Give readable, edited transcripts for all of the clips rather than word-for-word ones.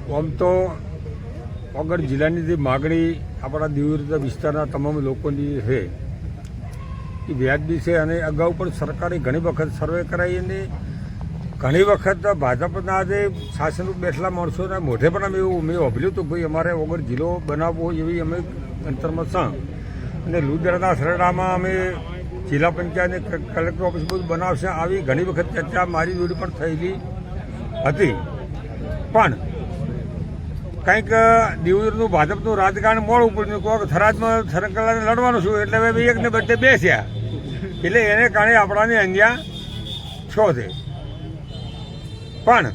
આમ તો વગર જિલ્લાની જે માગણી આપણા દીવ વિસ્તારના તમામ લોકોની છે એ વ્યાજબી છે અને અગાઉ પણ સરકારે ઘણી વખત સર્વે કરાવી અને ઘણી વખત ભાજપના જે શાસન બેઠેલા માણસોના મોઢે પણ અમે એવું મેં વાપર્યું હતું ભાઈ અમારે વગર જિલ્લો બનાવવો એવી અમે અંતરમાં છે અને લુદરાના સરડામાં અમે જિલ્લા પંચાયત કલેક્ટર ઓફિસ બધું બનાવશે આવી ઘણી વખત ચર્ચા મારી જોડે પણ થયેલી હતી પણ કંઈક દીવનું ભાજપનું રાજકારણ મોડું પડ્યું કોઈ થરાદમાં સરકલાને લડવાનું છું એટલે હવે એકને બદલે બેસ્યા એટલે એને કારણે આપણાને અહીંયા છો છે પણ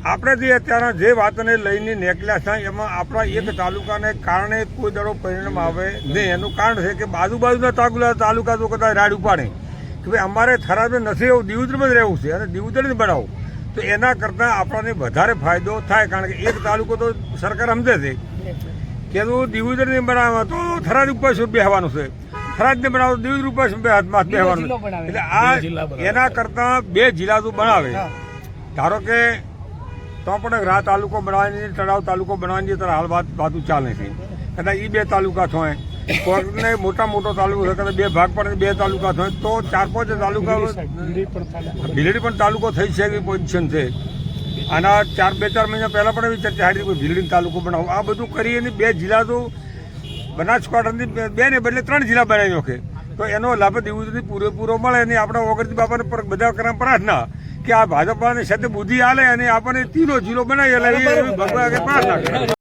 આપણે જે અત્યારે જે વાતને લઈને નીકળ્યા છે એમાં આપણા એક તાલુકાને કારણે કોઈ દડો પરિણામ આવે નહીં એનું કારણ છે કે બાજુના તાલુકા તો કદાચ રાડ ઉપાડે કે ભાઈ અમારે થરાદમાં નથી એવું દીવદરમાં જ રહેવું છે અને દીવદર જ બનાવવું તો એના કરતાં આપણને વધારે ફાયદો થાય કારણ કે એક તાલુકો તો સરકાર સમજે છે કે તું દીવદરને બનાવે તો થરાદ ઉપર શું બેસવાનું છે થરાદને બનાવો તો દીવદર ઉપર શું બેસવાનું એટલે આ એના કરતાં બે જિલ્લા તું બનાવે ધારો કે તો પણ રા તાલુકો બનાવવાની તળાવ તાલુકો બનાવવાની ત્યારે હાલ વાતું ચાલે છે કદાચ એ બે તાલુકા થાય કોઈને મોટો તાલુકો છે કદાચ બે ભાગ પડે બે તાલુકા થાય તો 4-5 તાલુકા ભીલડી પણ તાલુકો થઈ છે એવી પોઝિશન છે આના 2-4 મહિના પહેલાં પણ એવી ચર્ચા હતી ભીલડી તાલુકો બનાવો આ બધું કરી અને બે જિલ્લા તો બનાસકાંઠાની બે ને બદલે 3 જિલ્લા બનાવી નાખે તો એનો લાભ દીવથી પૂરેપૂરો મળે અને આપણા ઓગણજી બાપાને બધા કરવા પ્રાર્થના કે આ ભાજપાની સાથે બુદ્ધિ આલે અને આપણને 3 જિલ્લો બનાવી એટલે એવી ભગવાન પ્રાર્થના કરે.